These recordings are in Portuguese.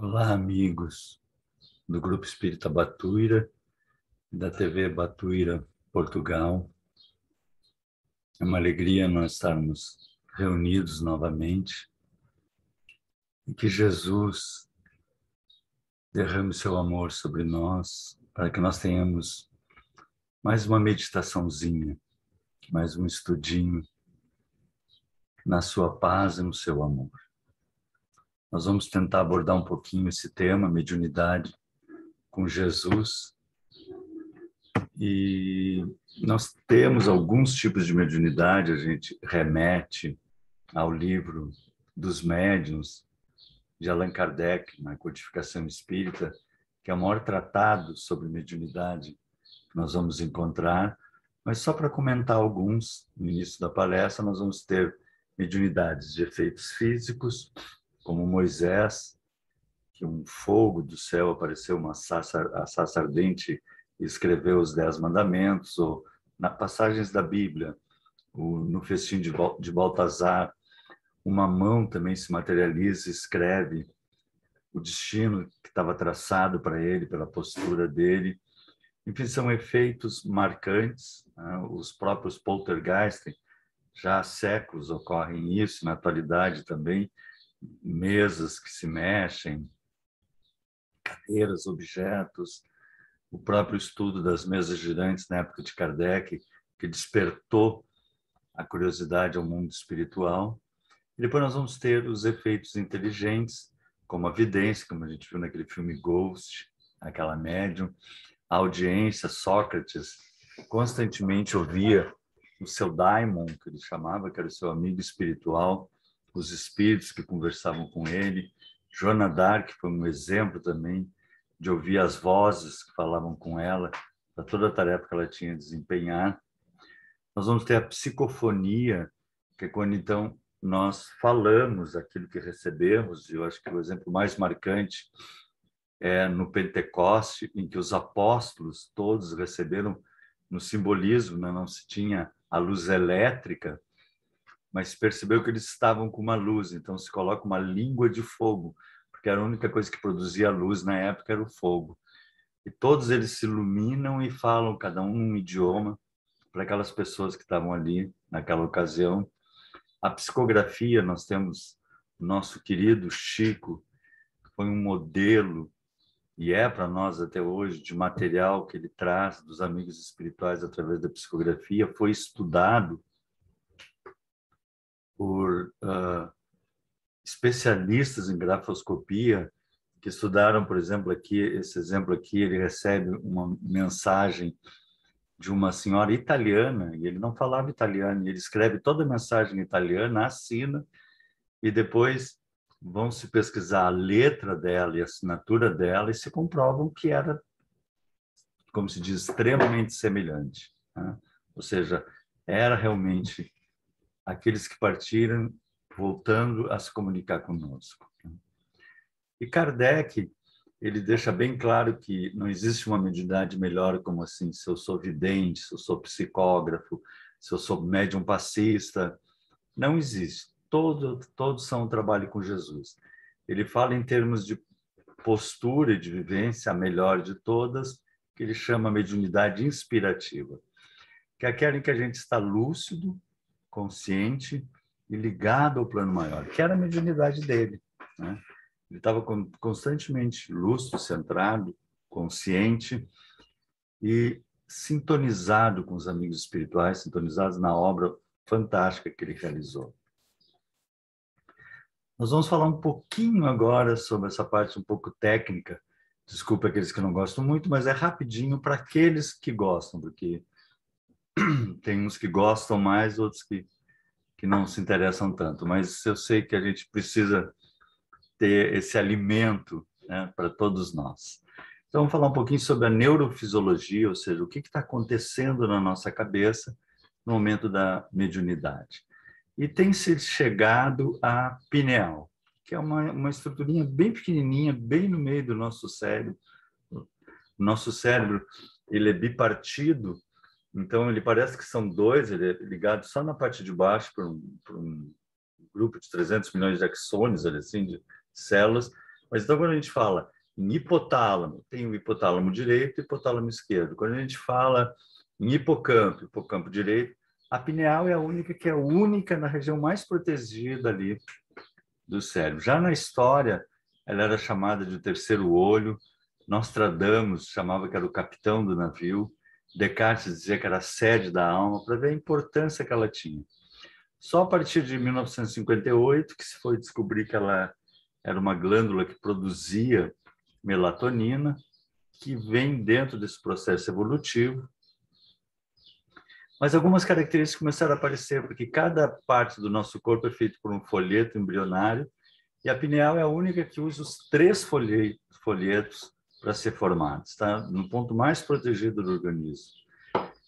Olá, amigos do Grupo Espírita Batuira e da TV Batuira Portugal. É uma alegria nós estarmos reunidos novamente e que Jesus derrame seu amor sobre nós para que nós tenhamos mais uma meditaçãozinha, mais um estudinho na sua paz e no seu amor. Nós vamos tentar abordar um pouquinho esse tema, mediunidade, com Jesus. E nós temos alguns tipos de mediunidade, a gente remete ao livro dos médiuns de Allan Kardec, na Codificação Espírita, que é o maior tratado sobre mediunidade que nós vamos encontrar. Mas só para comentar alguns, no início da palestra, nós vamos ter mediunidades de efeitos físicos, como Moisés, que um fogo do céu apareceu, a sarça ardente, e escreveu os 10 mandamentos, ou nas passagens da Bíblia, no festim de Baltazar, uma mão também se materializa e escreve o destino que estava traçado para ele, pela postura dele. Enfim, são efeitos marcantes, né? Os próprios poltergeist, já há séculos ocorrem isso, na atualidade também, mesas que se mexem, cadeiras, objetos, o próprio estudo das mesas girantes na época de Kardec, que despertou a curiosidade ao mundo espiritual. E depois nós vamos ter os efeitos inteligentes, como a vidência, como a gente viu naquele filme Ghost, aquela médium, a audiência. Sócrates constantemente ouvia o seu daimon, que ele chamava, que era o seu amigo espiritual, os espíritos que conversavam com ele. Joana d'Arc foi um exemplo também de ouvir as vozes que falavam com ela, para toda a tarefa que ela tinha a desempenhar. Nós vamos ter a psicofonia, que é quando, então, nós falamos aquilo que recebemos, e eu acho que o exemplo mais marcante é no Pentecoste, em que os apóstolos todos receberam no simbolismo, né? Não se tinha a luz elétrica, mas percebeu que eles estavam com uma luz, então se coloca uma língua de fogo, porque era a única coisa que produzia luz na época era o fogo. E todos eles se iluminam e falam, cada um idioma, para aquelas pessoas que estavam ali naquela ocasião. A psicografia, nós temos o nosso querido Chico, que foi um modelo, e é para nós até hoje, de material que ele traz dos amigos espirituais através da psicografia. Foi estudado por especialistas em grafoscopia, que estudaram, por exemplo, aqui, esse exemplo aqui, ele recebe uma mensagem de uma senhora italiana, e ele não falava italiano, e ele escreve toda a mensagem em italiano, assina, e depois vão se pesquisar a letra dela e a assinatura dela, e se comprovam que era, como se diz, extremamente semelhante, né? Ou seja, era realmente aqueles que partiram voltando a se comunicar conosco. E Kardec, ele deixa bem claro que não existe uma mediunidade melhor, como assim, se eu sou vidente, se eu sou psicógrafo, se eu sou médium passista. Não existe. Todos são um trabalho com Jesus. Ele fala em termos de postura e de vivência, a melhor de todas, que ele chama mediunidade inspirativa, que é aquela em que a gente está lúcido, consciente e ligado ao plano maior, que era a mediunidade dele, né? Ele estava constantemente lúcido, centrado, consciente e sintonizado com os amigos espirituais, sintonizados na obra fantástica que ele realizou. Nós vamos falar um pouquinho agora sobre essa parte um pouco técnica. Desculpa aqueles que não gostam muito, mas é rapidinho para aqueles que gostam, porque tem uns que gostam mais, outros que não se interessam tanto. Mas eu sei que a gente precisa ter esse alimento, né, para todos nós. Então, vamos falar um pouquinho sobre a neurofisiologia, ou seja, o que está acontecendo na nossa cabeça no momento da mediunidade. E tem se chegado à pineal, que é uma estruturinha bem pequenininha, bem no meio do nosso cérebro. O nosso cérebro, ele é bipartido, então ele parece que são dois, ele é ligado só na parte de baixo por um grupo de 300 milhões de axônios, assim, de células, Mas então, quando a gente fala em hipotálamo, tem o hipotálamo direito e o hipotálamo esquerdo. Quando a gente fala em hipocampo, hipocampo direito, a pineal é a única que é única na região mais protegida ali do cérebro. Já na história, ela era chamada de terceiro olho, Nostradamus chamava que era o capitão do navio, Descartes dizia que era a sede da alma, para ver a importância que ela tinha. Só a partir de 1958 que se foi descobrir que ela era uma glândula que produzia melatonina, que vem dentro desse processo evolutivo. Mas algumas características começaram a aparecer, porque cada parte do nosso corpo é feito por um folheto embrionário, e a pineal é a única que usa os 3 folhetos para ser formada, está no ponto mais protegido do organismo.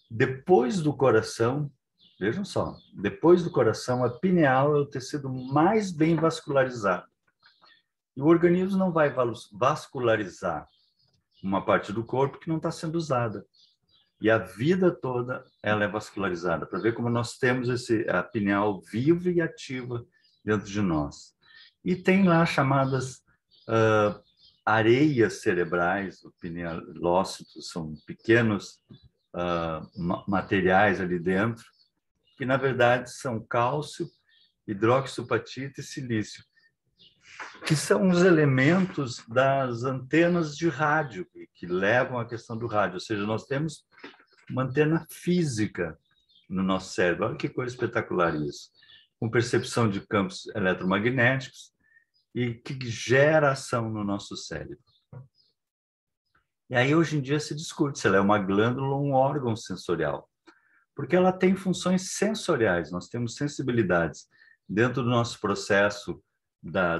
Depois do coração, vejam só, depois do coração, a pineal é o tecido mais bem vascularizado. E o organismo não vai vascularizar uma parte do corpo que não está sendo usada. E a vida toda ela é vascularizada, para ver como nós temos a pineal viva e ativa dentro de nós. E tem lá chamadas areias cerebrais, o pinealócitos, são pequenos materiais ali dentro, que na verdade são cálcio, hidroxiapatita e silício, que são os elementos das antenas de rádio, que levam à questão do rádio. Ou seja, nós temos uma antena física no nosso cérebro. Olha que coisa espetacular isso. Com percepção de campos eletromagnéticos e que gera ação no nosso cérebro. E aí, hoje em dia, se discute se ela é uma glândula ou um órgão sensorial, porque ela tem funções sensoriais, nós temos sensibilidades. Dentro do nosso processo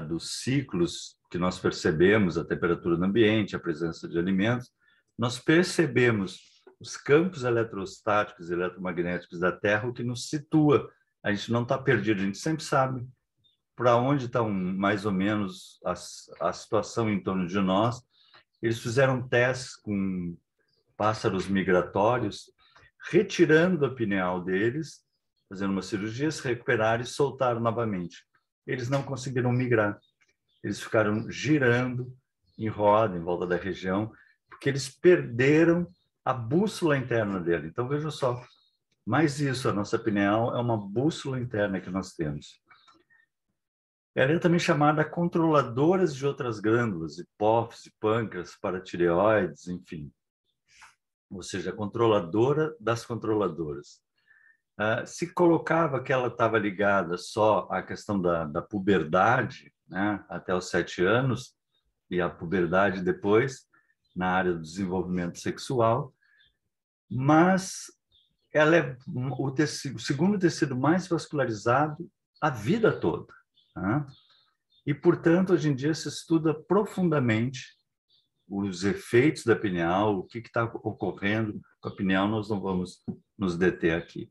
dos ciclos que nós percebemos, a temperatura do ambiente, a presença de alimentos, nós percebemos os campos eletrostáticos e eletromagnéticos da Terra, o que nos situa. A gente não está perdido, a gente sempre sabe para onde está mais ou menos a situação em torno de nós. Eles fizeram testes com pássaros migratórios, retirando a pineal deles, fazendo uma cirurgia, se recuperaram e soltaram novamente. Eles não conseguiram migrar. Eles ficaram girando em roda, em volta da região, porque eles perderam a bússola interna dele. Então, vejam só, mais isso, a nossa pineal é uma bússola interna que nós temos. Ela é também chamada controladoras de outras glândulas, hipófise, pâncreas, paratireoides, enfim. Ou seja, controladora das controladoras. Se colocava que ela estava ligada só à questão da puberdade, né, até os 7 anos, e a puberdade depois, na área do desenvolvimento sexual, mas ela é o segundo tecido mais vascularizado a vida toda. Né? E, portanto, hoje em dia se estuda profundamente os efeitos da pineal, o que está ocorrendo com a pineal, nós não vamos nos deter aqui.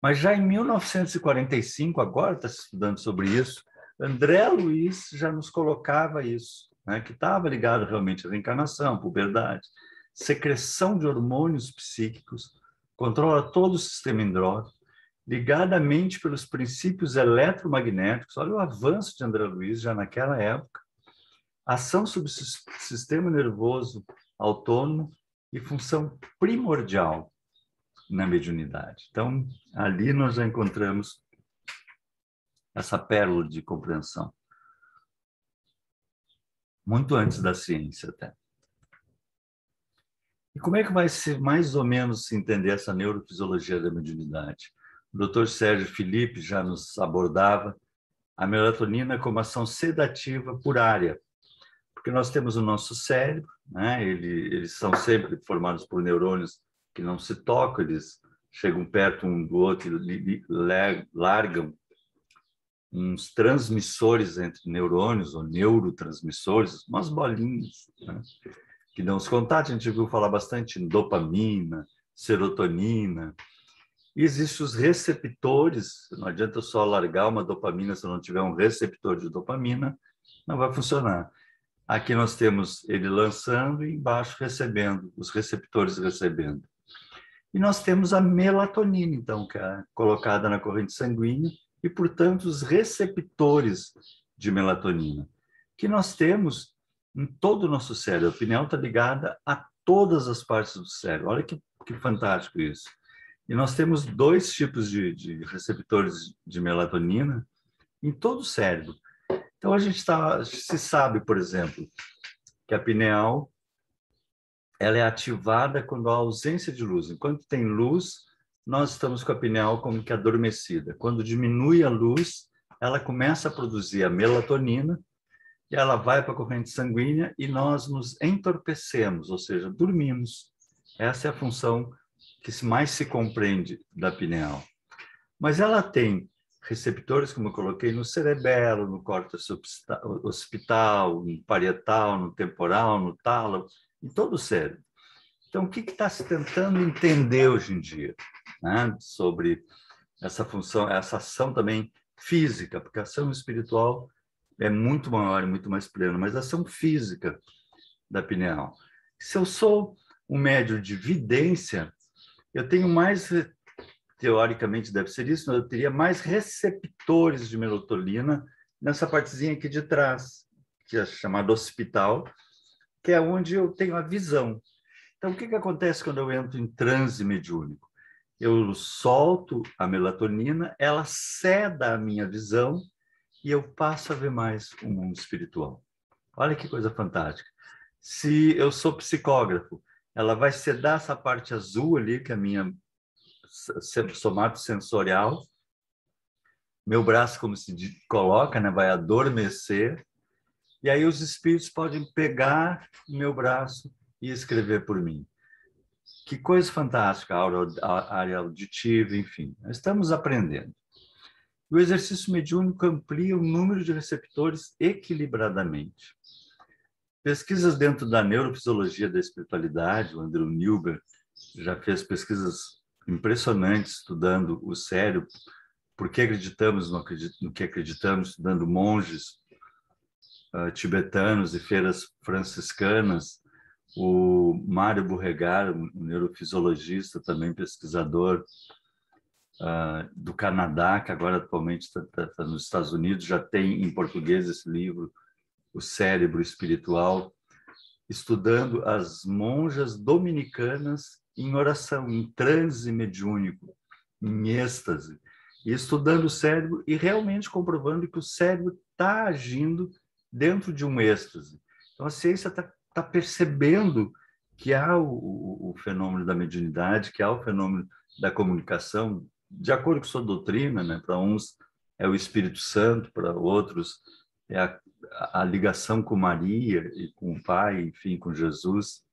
Mas já em 1945, agora está se estudando sobre isso, André Luiz já nos colocava isso, né, que estava ligado realmente à reencarnação, puberdade, secreção de hormônios psíquicos, controla todo o sistema endócrino, ligadamente pelos princípios eletromagnéticos. Olha o avanço de André Luiz já naquela época, ação sobre o sistema nervoso autônomo e função primordial na mediunidade. Então, ali nós já encontramos essa pérola de compreensão. Muito antes da ciência até. E como é que vai ser mais ou menos se entender essa neurofisiologia da mediunidade? O Dr. Sérgio Felipe já nos abordava a melatonina como ação sedativa por área, porque nós temos o nosso cérebro, né? Eles são sempre formados por neurônios que não se tocam, eles chegam perto um do outro e largam uns transmissores entre neurônios, ou neurotransmissores, umas bolinhas, né? Que dão os contatos. A gente viu falar bastante em dopamina, serotonina. E existem os receptores, não adianta só largar uma dopamina se não tiver um receptor de dopamina, não vai funcionar. Aqui nós temos ele lançando e embaixo recebendo, os receptores recebendo. E nós temos a melatonina, então, que é colocada na corrente sanguínea e, portanto, os receptores de melatonina. que nós temos em todo o nosso cérebro. A pineal está ligada a todas as partes do cérebro. Olha que fantástico isso. E nós temos dois tipos de receptores de melatonina em todo o cérebro. Então, a gente se sabe, por exemplo, que a pineal ela é ativada quando há ausência de luz. Enquanto tem luz, nós estamos com a pineal como que adormecida. Quando diminui a luz, ela começa a produzir a melatonina e ela vai para a corrente sanguínea e nós nos entorpecemos, ou seja, dormimos. Essa é a função que mais se compreende da pineal. Mas ela tem receptores, como eu coloquei, no cerebelo, no córtex occipital, no parietal, no temporal, no tálamo, em todo o cérebro. Então, o que está se tentando entender hoje em dia, né, sobre essa função, essa ação também física, porque a ação espiritual é muito maior e muito mais plena, mas a ação física da pineal. Se eu sou um médium de vidência, eu tenho mais, teoricamente deve ser isso, eu teria mais receptores de melatonina nessa partezinha aqui de trás, que é chamada occipital, que é onde eu tenho a visão. Então, o que acontece quando eu entro em transe mediúnico? Eu solto a melatonina, ela ceda a minha visão e eu passo a ver mais o mundo espiritual. Olha que coisa fantástica. Se eu sou psicógrafo, ela vai sedar essa parte azul ali, que é a minha somatosensorial. Meu braço, como se coloca, né, vai adormecer. E aí os espíritos podem pegar o meu braço e escrever por mim. Que coisa fantástica, a área auditiva, enfim. Nós estamos aprendendo. O exercício mediúnico amplia o número de receptores equilibradamente. Pesquisas dentro da neurofisiologia da espiritualidade, o Andrew Newber já fez pesquisas impressionantes estudando o cérebro, por que acreditamos no que acreditamos, estudando monges tibetanos e feiras franciscanas, o Mário Burregar, um neurofisiologista, também pesquisador do Canadá, que agora atualmente está nos Estados Unidos, já tem em português esse livro, O Cérebro Espiritual, estudando as monjas dominicanas em oração, em transe mediúnico, em êxtase, e estudando o cérebro e realmente comprovando que o cérebro está agindo dentro de um êxtase. Então, a ciência está percebendo que há o fenômeno da mediunidade, que há o fenômeno da comunicação, de acordo com sua doutrina, né? Para uns é o Espírito Santo, para outros é a ligação com Maria e com o Pai, enfim, com Jesus.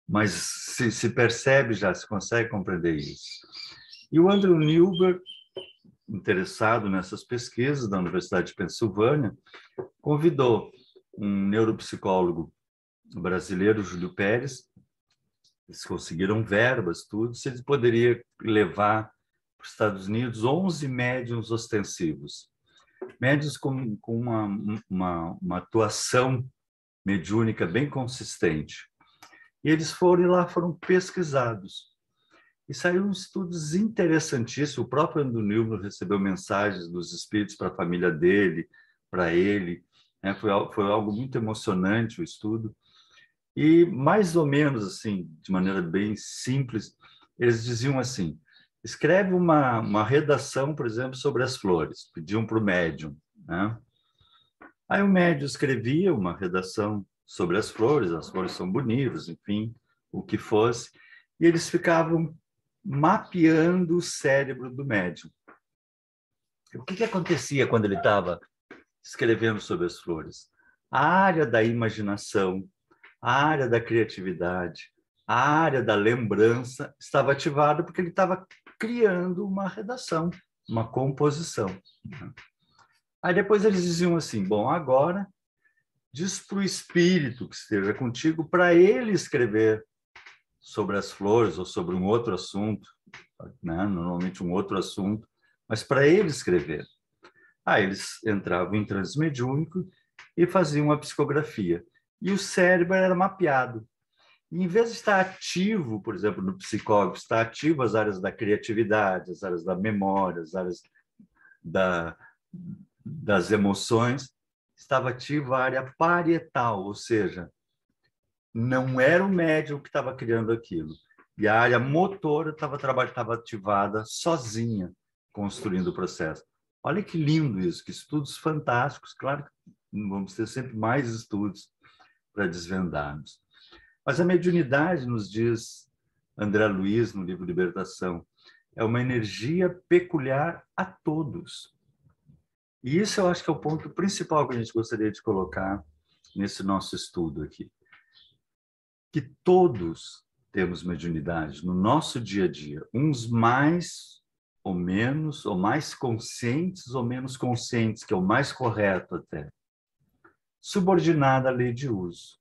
Mas se percebe já, se consegue compreender isso. E o Andrew Newber, interessado nessas pesquisas da Universidade de Pensilvânia, convidou um neuropsicólogo brasileiro, Júlio Pérez. Eles conseguiram verbas, tudo, se ele poderia levar para os Estados Unidos 11 médiuns ostensivos. Médiuns com uma atuação mediúnica bem consistente. E eles foram lá, foram pesquisados. E saíram estudos interessantíssimos. O próprio Andrew Newman recebeu mensagens dos espíritos para a família dele, para ele. Né? Foi algo muito emocionante o estudo. E, mais ou menos assim, de maneira bem simples, eles diziam assim, escreve uma redação, por exemplo, sobre as flores. Pediam para o médium. Né? Aí o médium escrevia uma redação sobre as flores são bonitas, enfim, o que fosse. E eles ficavam mapeando o cérebro do médium. O que acontecia quando ele estava escrevendo sobre as flores? A área da imaginação, a área da criatividade, a área da lembrança estava ativada porque ele estava criando uma redação, uma composição. Aí depois eles diziam assim, bom, agora diz para o espírito que esteja contigo para ele escrever sobre as flores ou sobre um outro assunto, né? Normalmente um outro assunto, mas para ele escrever. Aí eles entravam em transe mediúnico e faziam uma psicografia. E o cérebro era mapeado. E, em vez de estar ativo, por exemplo, no psicógrafo, está ativo as áreas da criatividade, as áreas da memória, as áreas das emoções, estava ativa a área parietal, ou seja, não era o médium que estava criando aquilo. E a área motora estava ativada sozinha, construindo o processo. Olha que lindo isso, que estudos fantásticos. Claro que vamos ter sempre mais estudos para desvendarmos. Mas a mediunidade, nos diz André Luiz, no livro Libertação, é uma energia peculiar a todos. E isso eu acho que é o ponto principal que a gente gostaria de colocar nesse nosso estudo aqui. Que todos temos mediunidade no nosso dia a dia, uns mais ou menos, ou mais conscientes ou menos conscientes, que é o mais correto até, subordinada à lei de uso.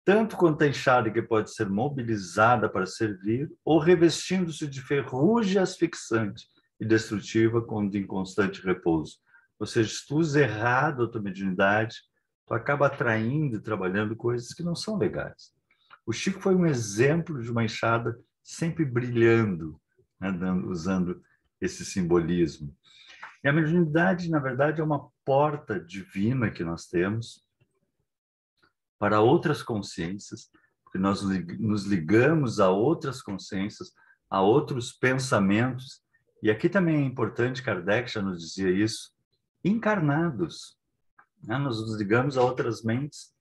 Tanto quanto a enxada que pode ser mobilizada para servir, ou revestindo-se de ferrugem asfixiante e destrutiva quando em constante repouso. Ou seja, se tu usa errado a tua mediunidade, tu acaba atraindo e trabalhando coisas que não são legais. O Chico foi um exemplo de uma enxada sempre brilhando, né, usando esse simbolismo. E a mediunidade, na verdade, é uma porta divina que nós temos para outras consciências, porque nós nos ligamos a outras consciências, a outros pensamentos. E aqui também é importante, Kardec já nos dizia isso, encarnados. Né? Nós nos ligamos a outras mentes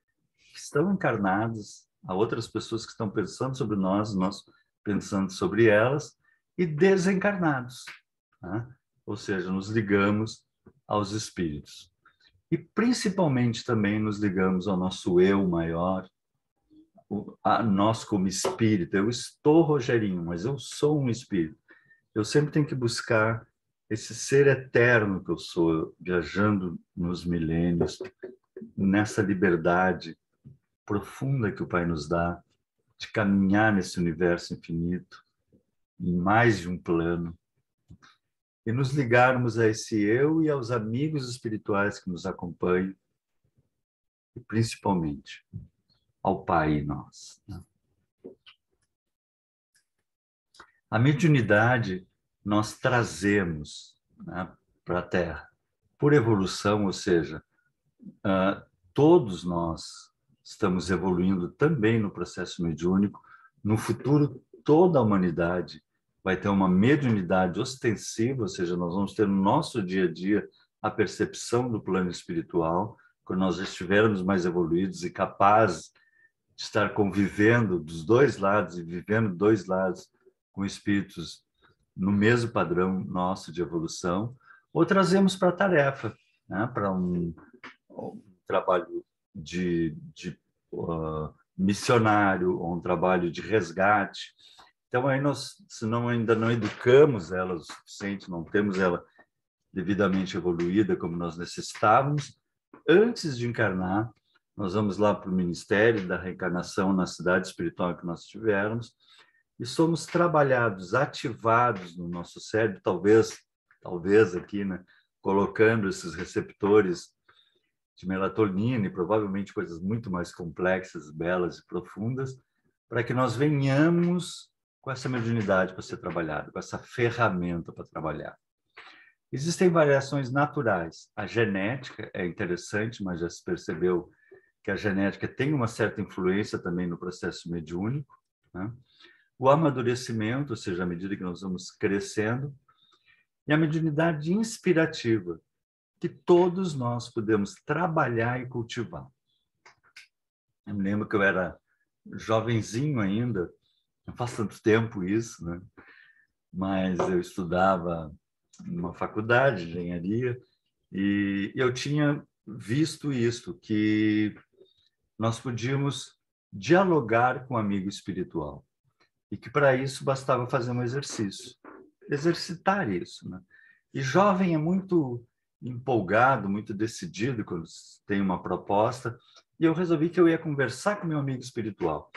que estão encarnadas, a outras pessoas que estão pensando sobre nós pensando sobre elas, e desencarnados. Né? Ou seja, nos ligamos aos espíritos. E principalmente também nos ligamos ao nosso eu maior, a nós como espírito. Eu estou Rogerinho, mas eu sou um espírito. Eu sempre tenho que buscar esse ser eterno que eu sou, viajando nos milênios, nessa liberdade profunda que o Pai nos dá, de caminhar nesse universo infinito, em mais de um plano, e nos ligarmos a esse eu e aos amigos espirituais que nos acompanham, e principalmente ao Pai em nós. A mediunidade nós trazemos, né, para a Terra, por evolução, ou seja, todos nós estamos evoluindo também no processo mediúnico. No futuro, toda a humanidade vai ter uma mediunidade ostensiva, ou seja, nós vamos ter no nosso dia a dia a percepção do plano espiritual, quando nós estivermos mais evoluídos e capazes de estar convivendo dos dois lados e vivendo dois lados com espíritos no mesmo padrão nosso de evolução, ou trazemos para a tarefa, né, para um trabalho de missionário, ou um trabalho de resgate. Então, aí nós, se não, ainda não educamos ela o suficiente, não temos ela devidamente evoluída como nós necessitávamos, antes de encarnar, nós vamos lá para o Ministério da Reencarnação na cidade espiritual que nós tivermos, e somos trabalhados, ativados no nosso cérebro, talvez aqui, né, colocando esses receptores de melatonina e provavelmente coisas muito mais complexas, belas e profundas, para que nós venhamos com essa mediunidade para ser trabalhada, com essa ferramenta para trabalhar. Existem variações naturais. A genética é interessante, mas já se percebeu que a genética tem uma certa influência também no processo mediúnico, né? O amadurecimento, ou seja, à medida que nós vamos crescendo, e a mediunidade inspirativa, que todos nós podemos trabalhar e cultivar. Eu me lembro que eu era jovenzinho ainda, não faz tanto tempo isso, né? Mas eu estudava numa faculdade de engenharia e eu tinha visto isso, que nós podíamos dialogar com um amigo espiritual e que para isso bastava fazer um exercício, exercitar isso, né? E jovem é muito empolgado, muito decidido quando tem uma proposta, e eu resolvi que eu ia conversar com meu amigo espiritual.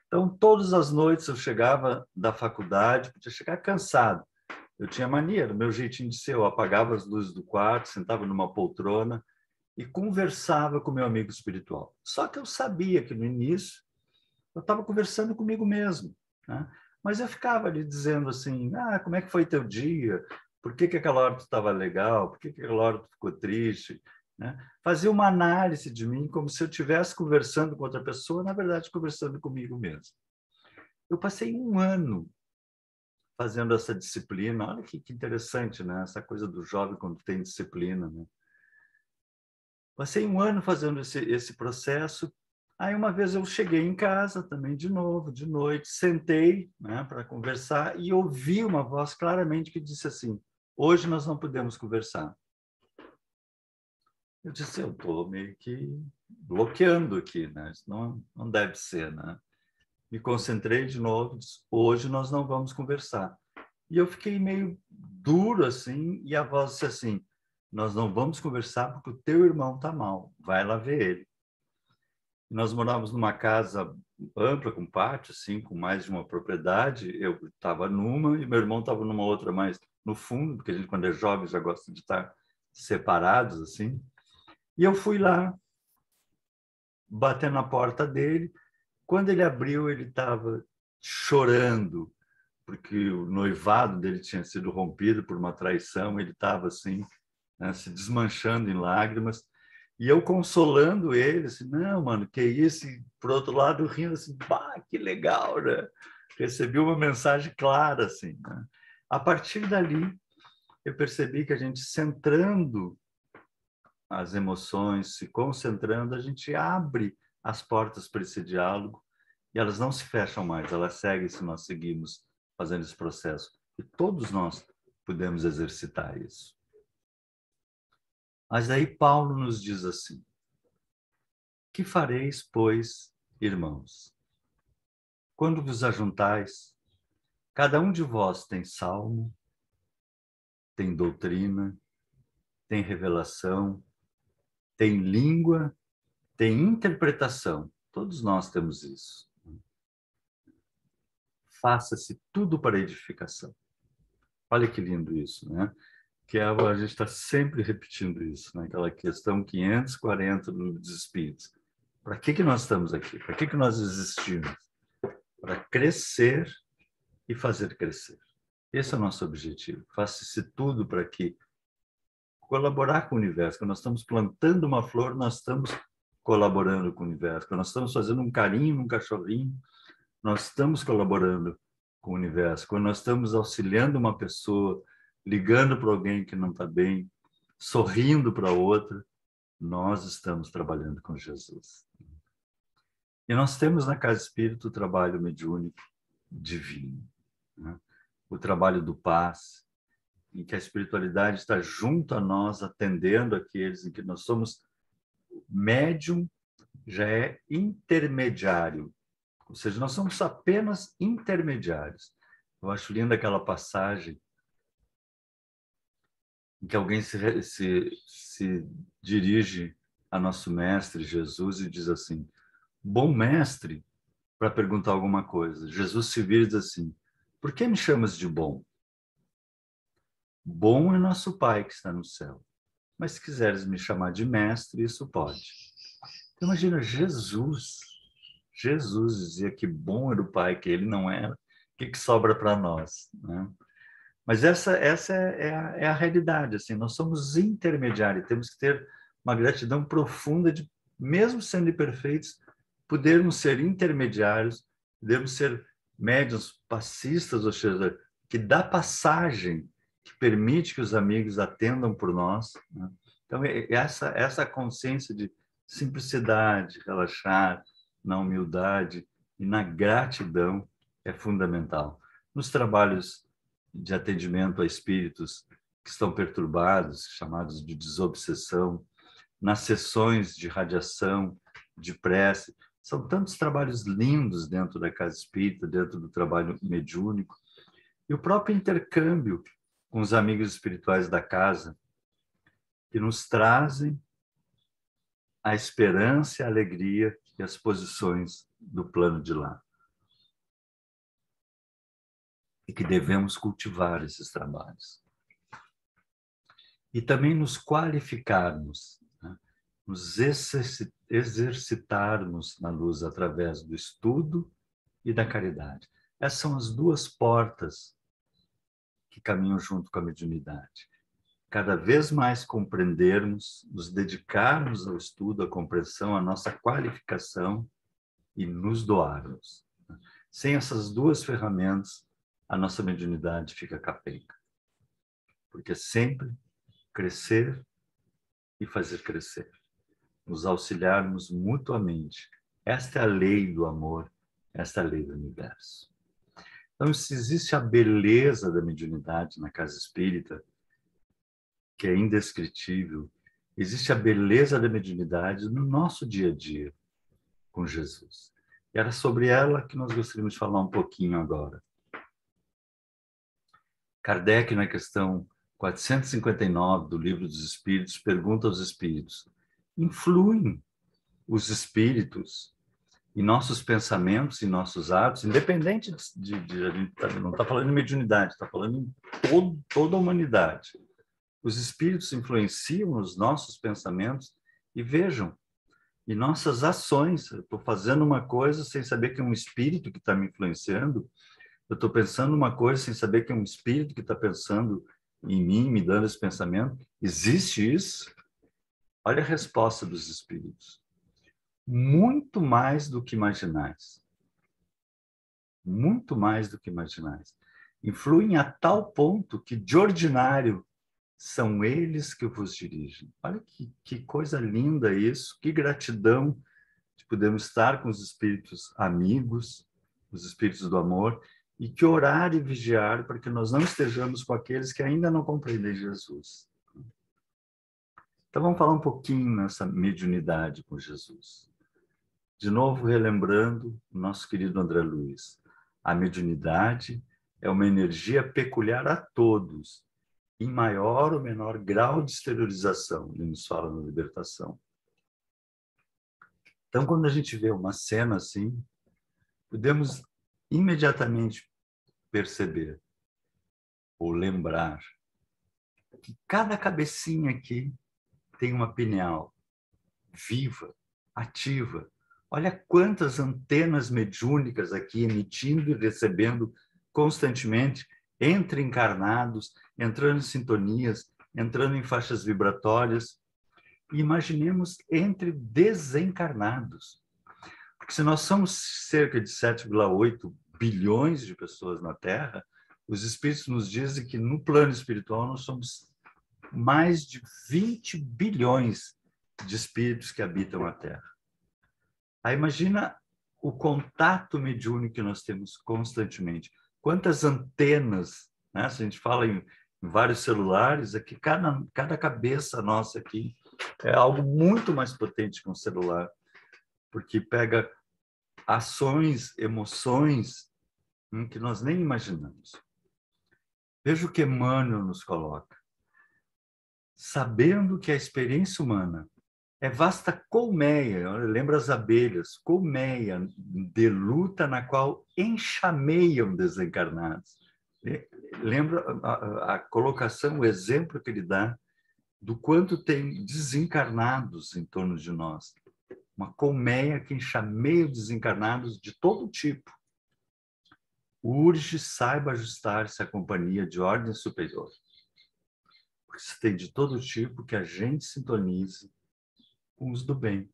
Então, todas as noites eu chegava da faculdade, podia chegar cansado. Eu tinha mania, do meu jeitinho de ser, eu apagava as luzes do quarto, sentava numa poltrona e conversava com meu amigo espiritual. Só que eu sabia que no início eu estava conversando comigo mesmo, né? Mas eu ficava ali dizendo assim, como é que foi teu dia? Por que aquela hora tu estava legal? Por que aquela hora tu ficou triste? né? Fazia uma análise de mim como se eu estivesse conversando com outra pessoa, na verdade, conversando comigo mesmo. Eu passei um ano fazendo essa disciplina. Olha que interessante, né? Essa coisa do jovem quando tem disciplina, né? Passei um ano fazendo esse processo. Aí uma vez eu cheguei em casa também de novo, de noite, sentei, né, para conversar e ouvi uma voz claramente que disse assim: hoje nós não podemos conversar. Eu disse: eu estou meio que bloqueando aqui, né? Isso não deve ser, né? Me concentrei de novo, disse: hoje nós não vamos conversar. E eu fiquei meio duro assim, e a voz disse assim: nós não vamos conversar porque o teu irmão está mal, vai lá ver ele. Nós morávamos numa casa ampla, com pátio, assim, com mais de uma propriedade. Eu estava numa e meu irmão estava numa outra mais no fundo, porque a gente, quando é jovem, já gosta de estar separados, assim. E eu fui lá, bater na porta dele. Quando ele abriu, ele estava chorando, porque o noivado dele tinha sido rompido por uma traição. Ele estava assim, né, se desmanchando em lágrimas. E eu consolando ele, assim, não, mano, que isso? E, por outro lado, rindo assim, bah, que legal, né? Recebi uma mensagem clara, assim, né? A partir dali, eu percebi que a gente centrando as emoções, se concentrando, a gente abre as portas para esse diálogo e elas não se fecham mais, elas seguem se nós seguimos fazendo esse processo. E todos nós podemos exercitar isso. Mas aí Paulo nos diz assim: que fareis, pois, irmãos? Quando vos ajuntais, cada um de vós tem salmo, tem doutrina, tem revelação, tem língua, tem interpretação. Todos nós temos isso. Faça-se tudo para edificação. Olha que lindo isso, né? Que a gente está sempre repetindo isso, né? Aquela questão 540 do Livro dos Espíritos. Para que nós estamos aqui? Para que nós existimos? Para crescer e fazer crescer. Esse é o nosso objetivo. Faça-se tudo para que colaborar com o universo. Quando nós estamos plantando uma flor, nós estamos colaborando com o universo. Quando nós estamos fazendo um carinho num cachorrinho, nós estamos colaborando com o universo. Quando nós estamos auxiliando uma pessoa, ligando para alguém que não está bem, sorrindo para outra, nós estamos trabalhando com Jesus. E nós temos na Casa Espírita o trabalho mediúnico divino, né? O trabalho do paz, em que a espiritualidade está junto a nós, atendendo aqueles em que nós somos médium, já é intermediário. Ou seja, nós somos apenas intermediários. Eu acho linda aquela passagem em que alguém se dirige a nosso mestre Jesus e diz assim: bom mestre, para perguntar alguma coisa. Jesus se vira e diz assim: por que me chamas de bom? Bom é nosso Pai que está no céu. Mas se quiseres me chamar de mestre, isso pode. Então, imagina, Jesus dizia que bom era o Pai, que ele não era. O que sobra para nós, né? Mas essa é a realidade. Assim, nós somos intermediários, temos que ter uma gratidão profunda de, mesmo sendo imperfeitos, podermos ser intermediários, podermos ser médiuns passistas, ou seja, que dá passagem, que permite que os amigos atendam por nós, né? Então, essa consciência de simplicidade, relaxar, na humildade e na gratidão é fundamental. Nos trabalhos de atendimento a espíritos que estão perturbados, chamados de desobsessão, nas sessões de radiação, de prece. São tantos trabalhos lindos dentro da casa espírita, dentro do trabalho mediúnico. E o próprio intercâmbio com os amigos espirituais da casa, que nos trazem a esperança, a alegria e as posições do plano de lá. E que devemos cultivar esses trabalhos. E também nos qualificarmos, né? Nos exercitarmos na luz através do estudo e da caridade. Essas são as duas portas que caminham junto com a mediunidade. cada vez mais compreendermos, nos dedicarmos ao estudo, à compreensão, à nossa qualificação e nos doarmos. Sem essas duas ferramentas, a nossa mediunidade fica capenga. Porque é sempre crescer e fazer crescer. Nos auxiliarmos mutuamente. Esta é a lei do amor, esta é a lei do universo. Então, se existe a beleza da mediunidade na casa espírita, que é indescritível, existe a beleza da mediunidade no nosso dia a dia com Jesus. E era sobre ela que nós gostaríamos de falar um pouquinho agora. Kardec, na questão 459 do Livro dos Espíritos, pergunta aos espíritos: influem os espíritos em nossos pensamentos e nossos atos, independente a gente não está falando em mediunidade, está falando em toda a humanidade. Os espíritos influenciam os nossos pensamentos e vejam, e nossas ações. Eu estou fazendo uma coisa sem saber que é um espírito que está me influenciando. Eu estou pensando uma coisa sem saber que é um espírito que está pensando em mim, me dando esse pensamento. Existe isso? Olha a resposta dos espíritos. Muito mais do que imaginais. Muito mais do que imaginais. Influem a tal ponto que, de ordinário, são eles que vos dirigem. Olha que coisa linda isso, que gratidão de podermos estar com os espíritos amigos, os espíritos do amor, e que orar e vigiar para que nós não estejamos com aqueles que ainda não compreendem Jesus. Então vamos falar um pouquinho nessa mediunidade com Jesus. De novo, relembrando o nosso querido André Luiz. A mediunidade é uma energia peculiar a todos, em maior ou menor grau de exteriorização, ele nos fala na Libertação. Então, quando a gente vê uma cena assim, podemos imediatamente perceber ou lembrar que cada cabecinha aqui tem uma pineal viva, ativa. Olha quantas antenas mediúnicas aqui emitindo e recebendo constantemente, entre encarnados, entrando em sintonias, entrando em faixas vibratórias. E imaginemos entre desencarnados. Porque se nós somos cerca de 7,8 bilhões de pessoas na Terra, os espíritos nos dizem que no plano espiritual nós somos mais de 20 bilhões de espíritos que habitam a Terra. Aí imagina o contato mediúnico que nós temos constantemente. Quantas antenas, né? Se a gente fala em vários celulares, aqui cada cabeça nossa aqui é algo muito mais potente que um celular, porque pega ações, emoções que nós nem imaginamos. Veja o que Emmanuel nos coloca. Sabendo que a experiência humana é vasta colmeia, lembra as abelhas, colmeia de luta na qual enxameiam desencarnados. Lembra a colocação, o exemplo que ele dá do quanto tem desencarnados em torno de nós. Uma colmeia que enxameia desencarnados de todo tipo. Urge, saiba ajustar-se à companhia de ordem superior. Porque se tem de todo tipo que a gente sintonize com os do bem,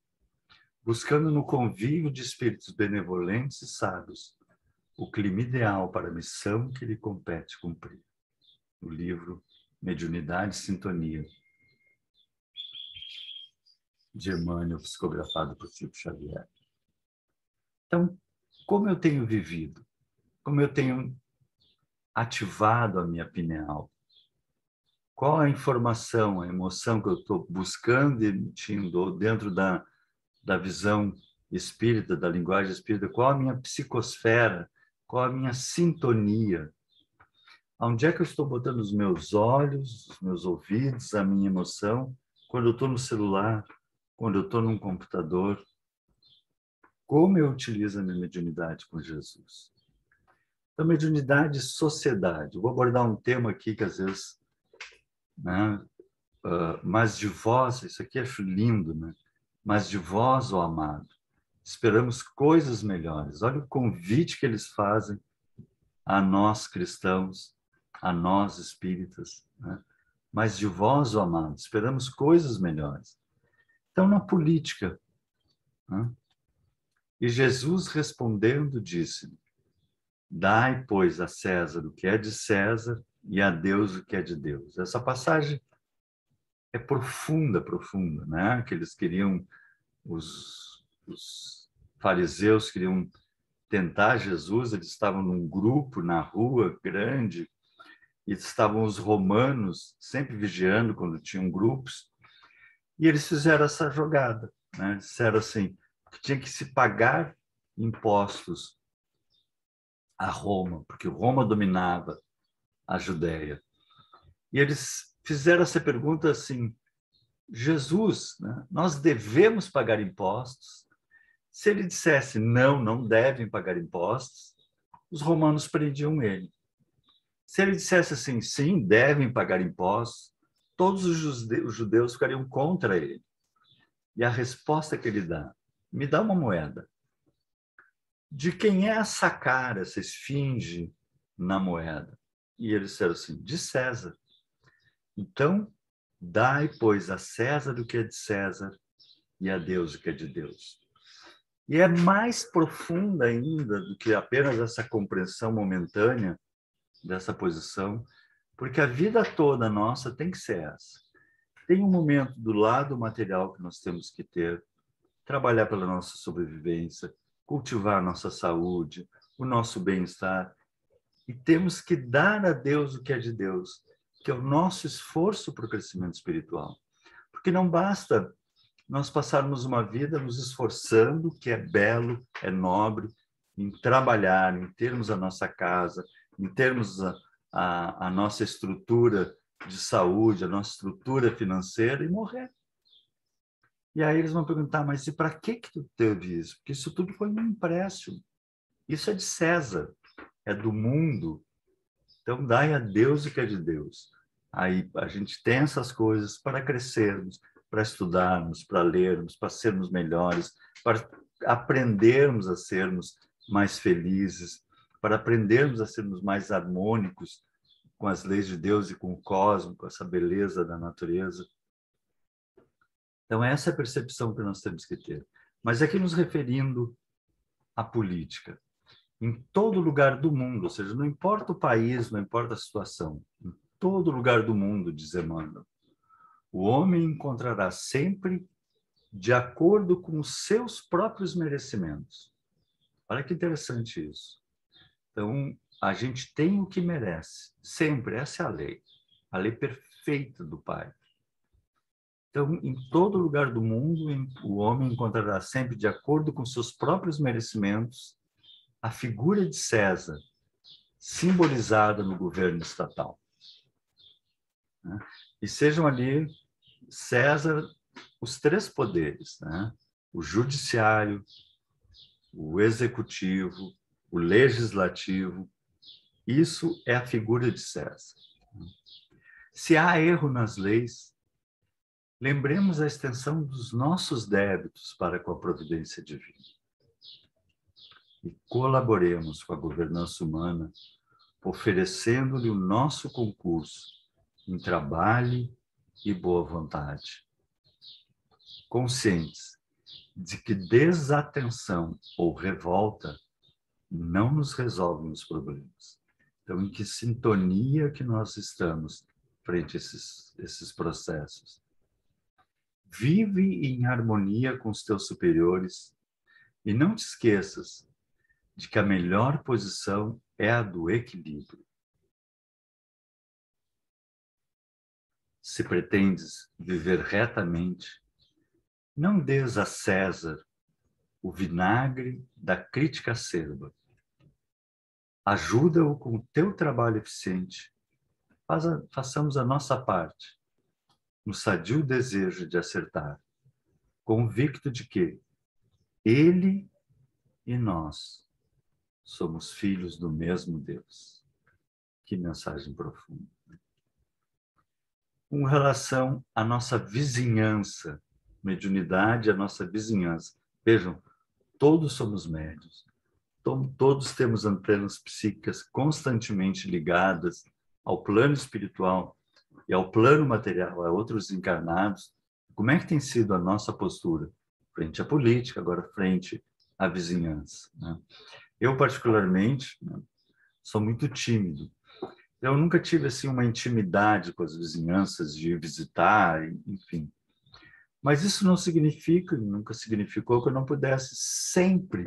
buscando no convívio de espíritos benevolentes e sábios o clima ideal para a missão que lhe compete cumprir. O livro Mediunidade e Sintonia, de Emmanuel, psicografado por Chico Xavier. Então, como eu tenho vivido? Como eu tenho ativado a minha pineal? Qual a informação, a emoção que eu estou buscando e emitindo dentro da visão espírita, da linguagem espírita? Qual a minha psicosfera? Qual a minha sintonia? Onde é que eu estou botando os meus olhos, os meus ouvidos, a minha emoção? Quando eu estou no celular, quando eu estou num computador? Como eu utilizo a minha mediunidade com Jesus? Então, mediunidade e sociedade. Eu vou abordar um tema aqui que às vezes, né, mas de vós, isso aqui acho lindo, né? Mas de vós, ó amado, esperamos coisas melhores. Olha o convite que eles fazem a nós cristãos, a nós espíritas, né? mas de vós, ó amado, esperamos coisas melhores. Então, na política, né? E Jesus respondendo disse: dai, pois, a César o que é de César e a Deus o que é de Deus. Essa passagem é profunda, profunda, né? Que eles queriam, os fariseus queriam tentar Jesus, eles estavam num grupo na rua grande, e estavam os romanos sempre vigiando quando tinham grupos, e eles fizeram essa jogada, né? Disseram assim, que tinha que se pagar impostos a Roma, porque Roma dominava a Judéia. E eles fizeram essa pergunta assim: Jesus, né, nós devemos pagar impostos? Se ele dissesse não, não devem pagar impostos, os romanos prendiam ele. Se ele dissesse assim, sim, devem pagar impostos, todos os judeus ficariam contra ele. E a resposta que ele dá: me dá uma moeda. De quem é essa cara, essa esfinge na moeda? E eles disseram assim: de César. Então, dai, pois, a César o que é de César e a Deus o que é de Deus. E é mais profunda ainda do que apenas essa compreensão momentânea dessa posição, porque a vida toda nossa tem que ser essa. Tem um momento do lado material que nós temos que ter, trabalhar pela nossa sobrevivência, cultivar a nossa saúde, o nosso bem-estar, e temos que dar a Deus o que é de Deus, que é o nosso esforço para o crescimento espiritual. Porque não basta nós passarmos uma vida nos esforçando, que é belo, é nobre, em trabalhar, em termos a nossa casa, em termos a nossa estrutura de saúde, a nossa estrutura financeira, e morrer. E aí eles vão perguntar, mas e para que tu teve isso? Porque isso tudo foi um empréstimo. Isso é de César, é do mundo. Então, dai a Deus o que é de Deus. Aí a gente tem essas coisas para crescermos, para estudarmos, para lermos, para sermos melhores, para aprendermos a sermos mais felizes, para aprendermos a sermos mais harmônicos com as leis de Deus e com o cosmos, com essa beleza da natureza. Então, essa é a percepção que nós temos que ter. Mas aqui nos referindo à política. Em todo lugar do mundo, ou seja, não importa o país, não importa a situação, em todo lugar do mundo, diz Emmanuel, o homem encontrará sempre de acordo com os seus próprios merecimentos. Olha que interessante isso. Então, a gente tem o que merece, sempre, essa é a lei perfeita do Pai. Então, em todo lugar do mundo, o homem encontrará sempre, de acordo com seus próprios merecimentos, a figura de César, simbolizada no governo estatal. E sejam ali, César, os três poderes, né? O judiciário, o executivo, o legislativo. Isso é a figura de César. Se há erro nas leis, lembremos a extensão dos nossos débitos para com a providência divina. E colaboremos com a governança humana, oferecendo-lhe o nosso concurso em trabalho e boa vontade. Conscientes de que desatenção ou revolta não nos resolvem os problemas. Então, em que sintonia que nós estamos frente a esses processos? Vive em harmonia com os teus superiores e não te esqueças de que a melhor posição é a do equilíbrio. Se pretendes viver retamente, não dês a César o vinagre da crítica acerba. Ajuda-o com o teu trabalho eficiente. Façamos a nossa parte, no sadio desejo de acertar, convicto de que ele e nós somos filhos do mesmo Deus. Que mensagem profunda. Com relação à nossa vizinhança, mediunidade, a nossa vizinhança. Vejam, todos somos médiuns. Todos temos antenas psíquicas constantemente ligadas ao plano espiritual e ao plano material, a outros encarnados, como é que tem sido a nossa postura frente à política, agora frente à vizinhança, né? Eu, particularmente, né, sou muito tímido. Eu nunca tive assim uma intimidade com as vizinhanças de visitar, enfim. Mas isso não significa, nunca significou que eu não pudesse sempre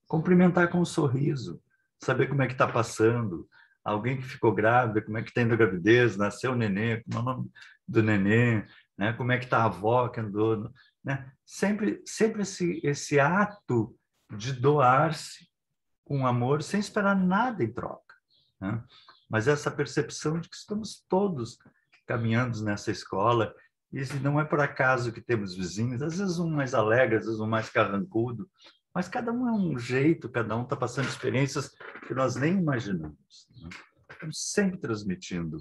cumprimentar com um sorriso, saber como é que está passando, alguém que ficou grávida, como é que está indo a gravidez, nasceu o nenê, como é o nome do nenê, né? Como é que está a avó que andou, né? Sempre esse ato de doar-se com amor, sem esperar nada em troca, né? Mas essa percepção de que estamos todos caminhando nessa escola, e não é por acaso que temos vizinhos, às vezes um mais alegre, às vezes um mais carrancudo, mas cada um é um jeito, cada um está passando experiências que nós nem imaginamos, né? Estamos sempre transmitindo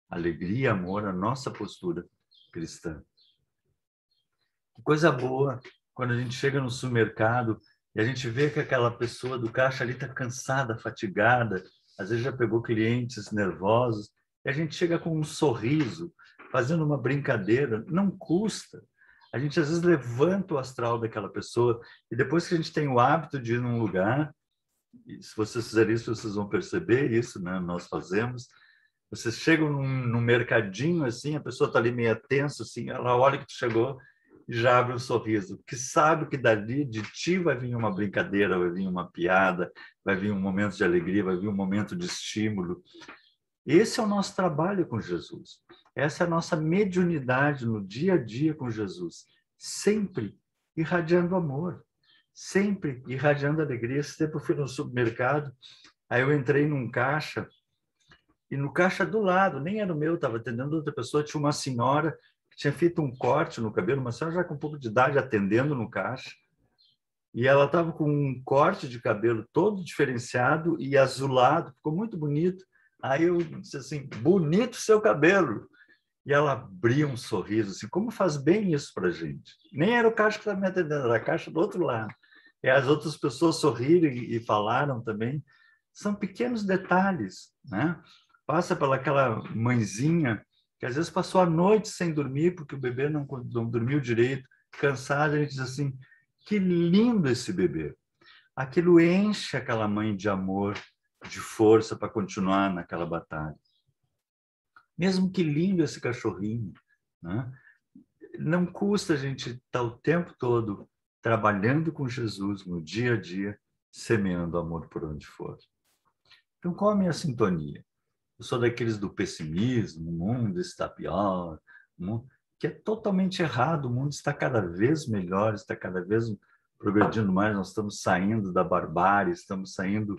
alegria, amor, a nossa postura cristã. Que coisa boa quando a gente chega no supermercado e a gente vê que aquela pessoa do caixa ali está cansada, fatigada, às vezes já pegou clientes nervosos, e a gente chega com um sorriso, fazendo uma brincadeira, não custa. A gente às vezes levanta o astral daquela pessoa e depois que a gente tem o hábito de ir num lugar, e se vocês fizerem isso, vocês vão perceber isso, né? Nós fazemos. Vocês chegam num mercadinho assim, a pessoa está ali meio tensa, assim, ela olha que tu chegou e já abre um sorriso, porque sabe que dali de ti vai vir uma brincadeira, vai vir uma piada, vai vir um momento de alegria, vai vir um momento de estímulo. Esse é o nosso trabalho com Jesus. Essa é a nossa mediunidade no dia a dia com Jesus. Sempre irradiando amor, sempre irradiando alegria. Esse tempo eu fui no supermercado, aí eu entrei num caixa, e no caixa do lado, nem era o meu, estava atendendo outra pessoa, tinha uma senhora que tinha feito um corte no cabelo, uma senhora já com um pouco de idade atendendo no caixa, e ela estava com um corte de cabelo todo diferenciado e azulado, ficou muito bonito. Aí eu disse assim, bonito seu cabelo. E ela abria um sorriso, assim, como faz bem isso para a gente. Nem era o caixa que estava me atendendo, era a caixa do outro lado. E as outras pessoas sorriram e falaram também. São pequenos detalhes, né? Passa pelaquela mãezinha que às vezes passou a noite sem dormir porque o bebê não dormiu direito, cansada, a gente diz assim, que lindo esse bebê. Aquilo enche aquela mãe de amor, de força para continuar naquela batalha. Mesmo que lindo esse cachorrinho, né? Não custa a gente estar o tempo todo trabalhando com Jesus no dia a dia, semeando amor por onde for. Então, qual a minha sintonia? Eu sou daqueles do pessimismo, o mundo está pior, que é totalmente errado, o mundo está cada vez melhor, está cada vez progredindo mais, nós estamos saindo da barbárie, estamos saindo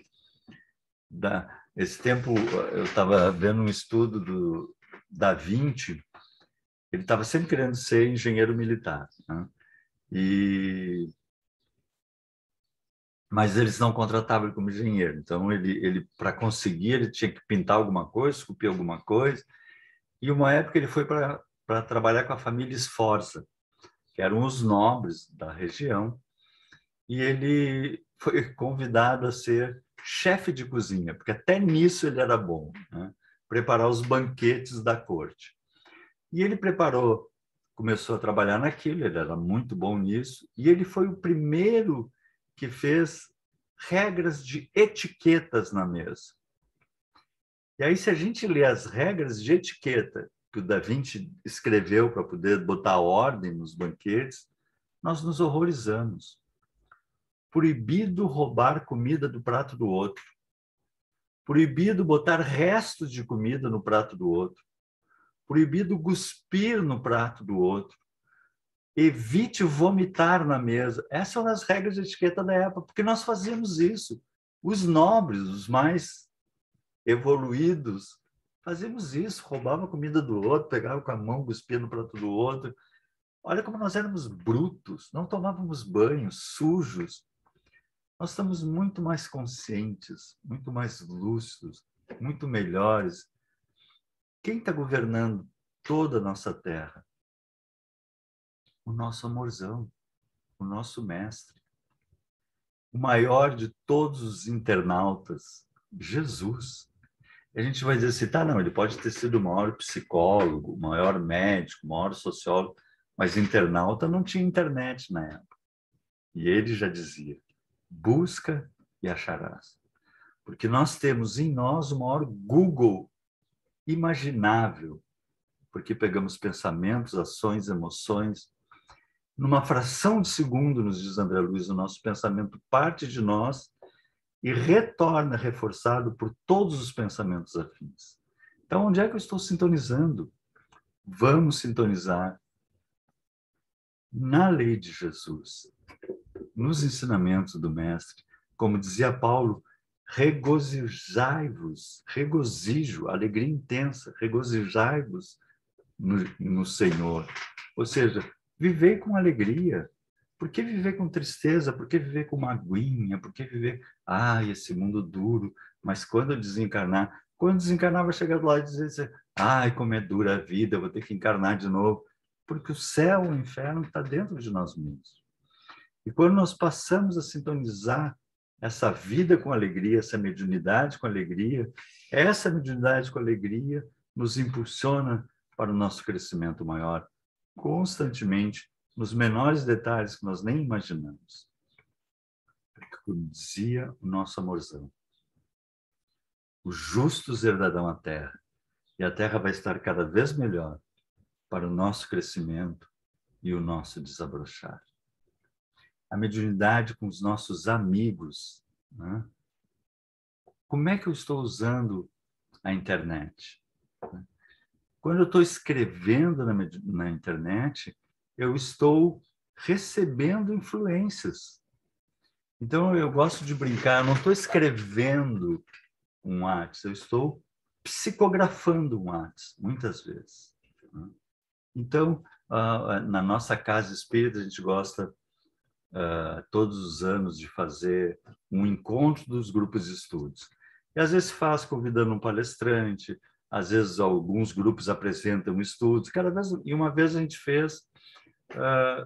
da... Esse tempo, eu estava vendo um estudo do Da Vinci, ele estava sempre querendo ser engenheiro militar, né? Mas eles não contratavam ele como engenheiro. Então, ele para conseguir, ele tinha que pintar alguma coisa, esculpir alguma coisa. E uma época ele foi para trabalhar com a família Sforza, que eram os nobres da região. E ele foi convidado a ser chefe de cozinha, porque até nisso ele era bom, né? Preparar os banquetes da corte. E ele começou a trabalhar naquilo, ele era muito bom nisso, e ele foi o primeiro que fez regras de etiquetas na mesa. E aí, se a gente lê as regras de etiqueta que o Da Vinci escreveu para poder botar ordem nos banquetes, nós nos horrorizamos. Proibido roubar comida do prato do outro. Proibido botar restos de comida no prato do outro. Proibido cuspir no prato do outro. Evite vomitar na mesa. Essas são as regras de etiqueta da época, porque nós fazíamos isso. Os nobres, os mais evoluídos, fazíamos isso, roubava a comida do outro, pegava com a mão, cuspia no prato do outro. Olha como nós éramos brutos, não tomávamos banho, sujos. Nós estamos muito mais conscientes, muito mais lúcidos, muito melhores. Quem está governando toda a nossa terra? O nosso amorzão, o nosso mestre. O maior de todos os internautas, Jesus. A gente vai dizer assim, tá, não, ele pode ter sido o maior psicólogo, o maior médico, o maior sociólogo, mas internauta não tinha internet na época. E ele já dizia, busca e acharás. Porque nós temos em nós o maior Google imaginável, porque pegamos pensamentos, ações, emoções. Numa fração de segundo, nos diz André Luiz, o nosso pensamento parte de nós e retorna reforçado por todos os pensamentos afins. Então, onde é que eu estou sintonizando? Vamos sintonizar na lei de Jesus, nos ensinamentos do Mestre. Como dizia Paulo, regozijai-vos, regozijo, alegria intensa, regozijai-vos no Senhor. Ou seja, viver com alegria. Por que viver com tristeza? Por que viver com magoinha? Por que viver, esse mundo duro? Mas quando eu desencarnar, quando desencarnar vai chegar do lado e dizer assim, como é dura a vida, eu vou ter que encarnar de novo. Porque o céu, o inferno está dentro de nós mesmos. E quando nós passamos a sintonizar essa vida com alegria, essa mediunidade com alegria, essa mediunidade com alegria nos impulsiona para o nosso crescimento maior, constantemente, nos menores detalhes que nós nem imaginamos. Como dizia o nosso amorzão, os justos herdarão a terra, e a terra vai estar cada vez melhor para o nosso crescimento e o nosso desabrochar. A mediunidade com os nossos amigos, né? Como é que eu estou usando a internet? Quando eu estou escrevendo na internet, eu estou recebendo influências. Então, eu gosto de brincar, eu não estou escrevendo um WhatsApp, eu estou psicografando um WhatsApp, muitas vezes. Então, na nossa casa espírita, a gente gosta todos os anos de fazer um encontro dos grupos de estudos. E às vezes faz convidando um palestrante, às vezes alguns grupos apresentam estudos, e uma vez a gente fez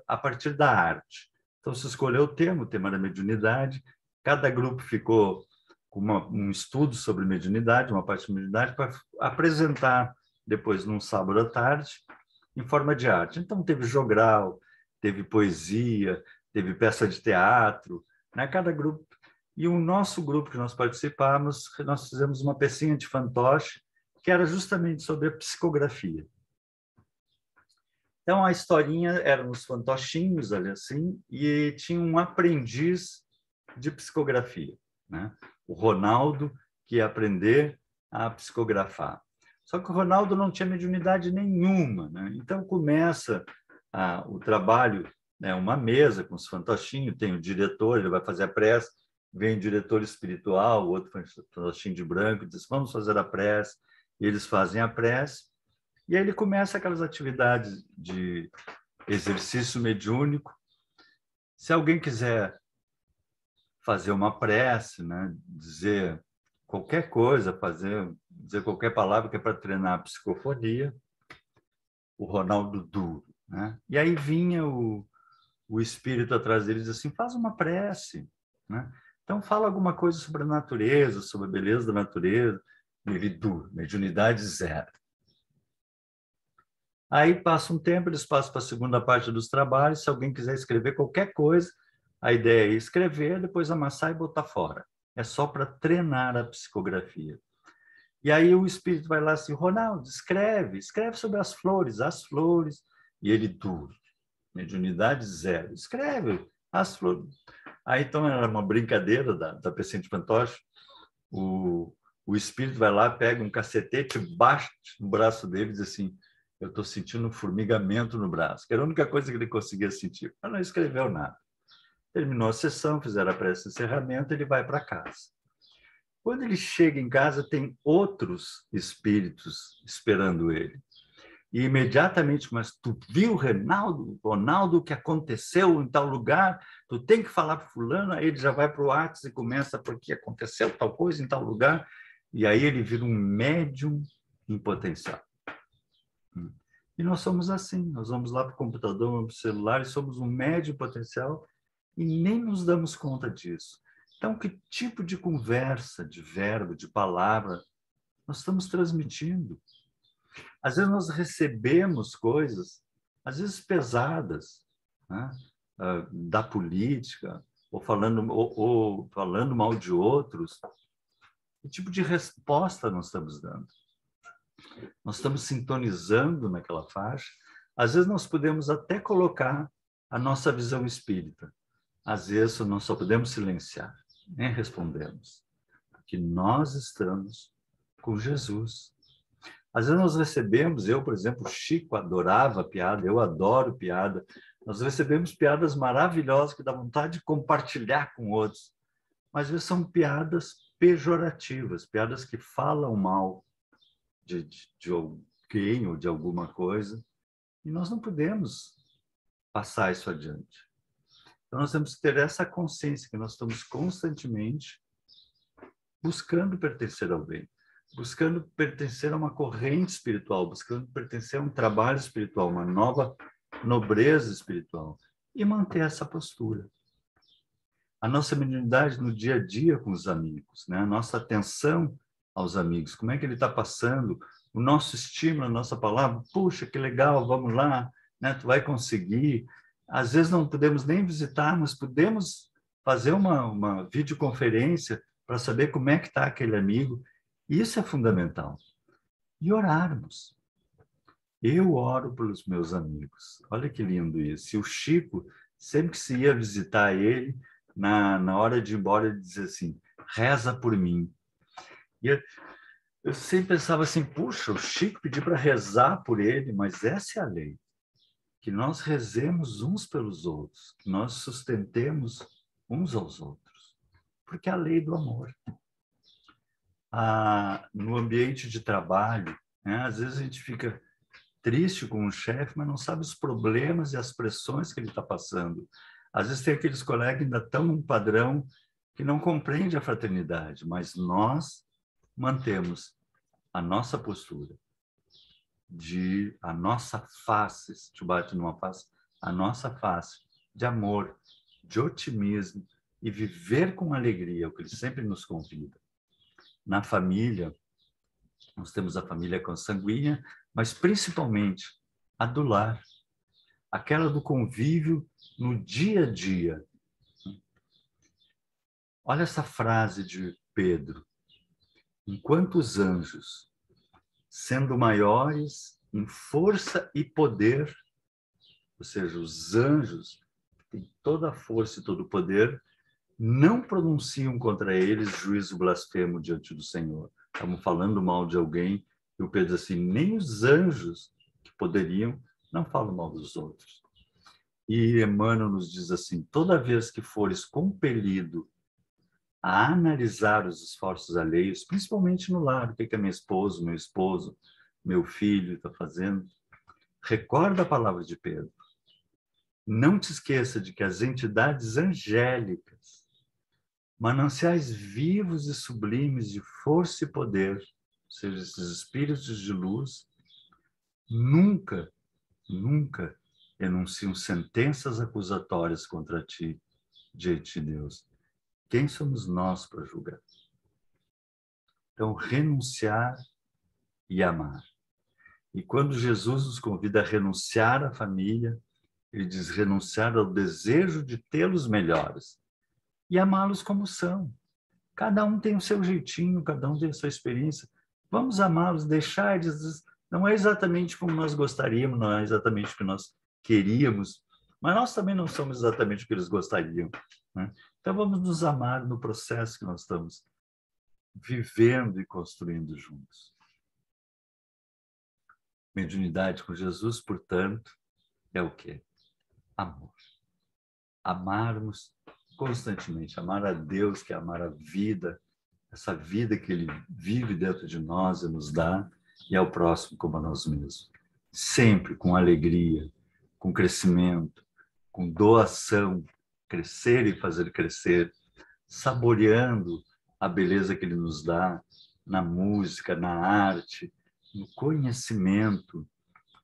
a partir da arte. Então se escolheu o tema da mediunidade, cada grupo ficou com um estudo sobre mediunidade, uma parte de mediunidade, para apresentar depois num sábado à tarde, em forma de arte. Então teve jogral, teve poesia, teve peça de teatro, né? Cada grupo. E o nosso grupo que nós participamos, nós fizemos uma pecinha de fantoche, que era justamente sobre a psicografia. Então, a historinha eram os fantochinhos ali assim, e tinha um aprendiz de psicografia, né? O Ronaldo, que ia aprender a psicografar. Só que o Ronaldo não tinha mediunidade nenhuma, né? Então, começa o trabalho, né? Uma mesa com os fantochinhos, tem o diretor, ele vai fazer a prece, vem o diretor espiritual, o outro fantochinho de branco, diz, vamos fazer a prece, e eles fazem a prece, e aí ele começa aquelas atividades de exercício mediúnico. Se alguém quiser fazer uma prece, né, dizer qualquer coisa, dizer qualquer palavra que é para treinar a psicofonia, o Ronaldo duro, né? E aí vinha o espírito atrás dele e diz assim, faz uma prece, né? Então fala alguma coisa sobre a natureza, sobre a beleza da natureza, e ele duro, mediunidade zero. Aí passa um tempo, eles passam para a segunda parte dos trabalhos. Se alguém quiser escrever qualquer coisa, a ideia é escrever, depois amassar e botar fora. É só para treinar a psicografia. E aí o espírito vai lá assim, Ronaldo, escreve sobre as flores. E ele duro, mediunidade zero. Escreve as flores. Aí então era uma brincadeira da paciente fantoche. O espírito vai lá, pega um cacetete, bate no braço dele e diz assim, eu estou sentindo um formigamento no braço, que era a única coisa que ele conseguia sentir. Mas não escreveu nada. Terminou a sessão, fizeram a prece de encerramento, ele vai para casa. Quando ele chega em casa, tem outros espíritos esperando ele. E imediatamente, mas tu viu, Ronaldo, o que aconteceu em tal lugar? Tu tem que falar para fulano, aí ele já vai para o WhatsApp e começa, porque aconteceu tal coisa em tal lugar, e aí ele vira um médium em potencial. E nós somos assim, nós vamos lá para o computador, vamos para o celular, e somos um médium potencial e nem nos damos conta disso. Então, que tipo de conversa, de verbo, de palavra nós estamos transmitindo. Às vezes nós recebemos coisas, às vezes pesadas, né? Da política, ou falando mal de outros. Que tipo de resposta nós estamos dando? Nós estamos sintonizando naquela faixa. Às vezes nós podemos até colocar a nossa visão espírita. Às vezes nós só podemos silenciar, nem respondemos. Porque nós estamos com Jesus. Às vezes nós recebemos, eu, por exemplo, o Chico adorava piada, eu adoro piada. Nós recebemos piadas maravilhosas que dá vontade de compartilhar com outros. Mas às vezes são piadas pejorativas, piadas que falam mal de alguém ou de alguma coisa. E nós não podemos passar isso adiante. Então nós temos que ter essa consciência que nós estamos constantemente buscando pertencer ao bem, buscando pertencer a uma corrente espiritual, buscando pertencer a um trabalho espiritual, uma nova nobreza espiritual, e manter essa postura. A nossa mediunidade no dia a dia com os amigos, né? A nossa atenção aos amigos, como é que ele está passando, o nosso estímulo, a nossa palavra, puxa, que legal, vamos lá, né? Tu vai conseguir. Às vezes não podemos nem visitar, mas podemos fazer uma videoconferência para saber como é que está aquele amigo. Isso é fundamental. E orarmos. Eu oro pelos meus amigos. Olha que lindo isso. E o Chico, sempre que se ia visitar ele, na hora de ir embora, ele dizia assim, reza por mim. E eu sempre pensava assim, puxa, o Chico pediu para rezar por ele, mas essa é a lei. Que nós rezemos uns pelos outros, que nós sustentemos uns aos outros. Porque é a lei do amor. No ambiente de trabalho, né, às vezes a gente fica triste com o chefe, mas não sabe os problemas e as pressões que ele está passando. Às vezes tem aqueles colegas que ainda estão num padrão que não compreende a fraternidade, mas nós mantemos a nossa postura, a nossa face, se tu bate numa face, a nossa face de amor, de otimismo e viver com alegria, o que ele sempre nos convida. Na família, nós temos a família consanguínea, mas principalmente a do lar, aquela do convívio no dia a dia. Olha essa frase de Pedro. Enquanto os anjos, sendo maiores em força e poder, ou seja, os anjos têm toda a força e todo o poder, não pronunciam contra eles juízo blasfemo diante do Senhor. Estamos falando mal de alguém, e o Pedro diz assim, nem os anjos que poderiam, não falam mal dos outros. E Emmanuel nos diz assim, toda vez que fores compelido a analisar os esforços alheios, principalmente no lar, o que é minha esposa, meu esposo, meu filho está fazendo, recorda a palavra de Pedro. Não te esqueça de que as entidades angélicas, mananciais vivos e sublimes de força e poder, ou seja, esses espíritos de luz, nunca enunciam sentenças acusatórias contra ti diante de Deus. Quem somos nós para julgar? Então, renunciar e amar. E quando Jesus nos convida a renunciar à família, ele diz renunciar ao desejo de tê-los melhores e amá-los como são. Cada um tem o seu jeitinho, cada um tem a sua experiência. Vamos amá-los, deixar eles... Não é exatamente como nós gostaríamos, não é exatamente o que nós queríamos, mas nós também não somos exatamente o que eles gostariam, né? Então vamos nos amar no processo que nós estamos vivendo e construindo juntos. Mediunidade com Jesus, portanto, é o quê? Amor. Amarmos constantemente, amar a Deus, que é amar a vida, essa vida que Ele vive dentro de nós e nos dá, e ao próximo como a nós mesmos. Sempre com alegria, com crescimento, com doação, crescer e fazer crescer, saboreando a beleza que Ele nos dá na música, na arte, no conhecimento.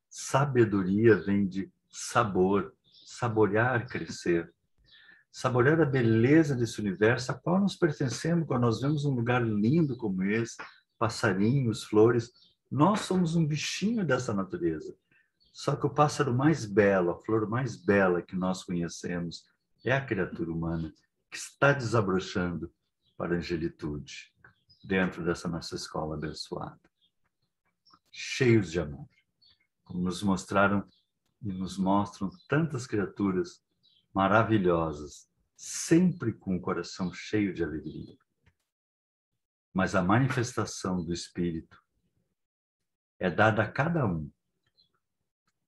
Sabedoria vem de sabor, saborear, crescer. Saborear a beleza desse universo a qual nós pertencemos, quando nós vemos um lugar lindo como esse, passarinhos, flores. Nós somos um bichinho dessa natureza. Só que o pássaro mais belo, a flor mais bela que nós conhecemos é a criatura humana que está desabrochando para a angelitude dentro dessa nossa escola abençoada. Cheios de amor. Como nos mostraram e nos mostram tantas criaturas maravilhosas, sempre com o coração cheio de alegria. Mas a manifestação do Espírito é dada a cada um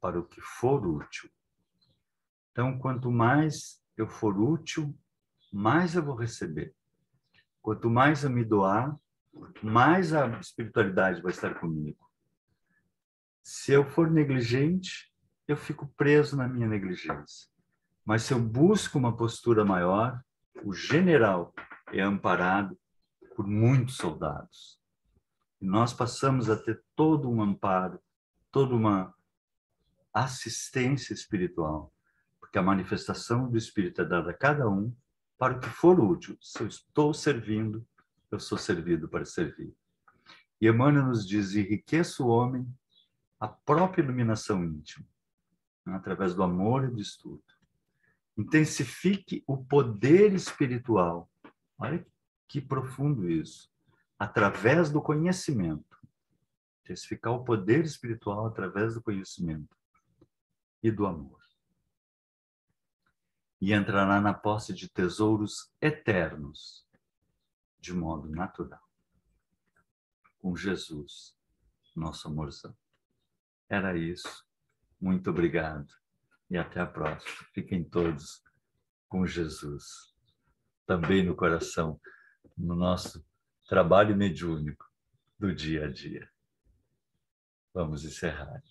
para o que for útil. Então, quanto mais eu for útil, mais eu vou receber. Quanto mais eu me doar, mais a espiritualidade vai estar comigo. Se eu for negligente, eu fico preso na minha negligência. Mas se eu busco uma postura maior, o general é amparado por muitos soldados. E nós passamos a ter todo um amparo, toda uma assistência espiritual, porque a manifestação do Espírito é dada a cada um para o que for útil. Se eu estou servindo, eu sou servido para servir. E Emmanuel nos diz, enriqueça o homem a própria iluminação íntima, através do amor e do estudo. Intensifique o poder espiritual. Olha que profundo isso. Através do conhecimento. Intensificar o poder espiritual através do conhecimento e do amor. E entrará na posse de tesouros eternos, de modo natural. Com Jesus, nosso amorzão. Era isso. Muito obrigado. E até a próxima. Fiquem todos com Jesus. Também no coração, no nosso trabalho mediúnico do dia a dia. Vamos encerrar.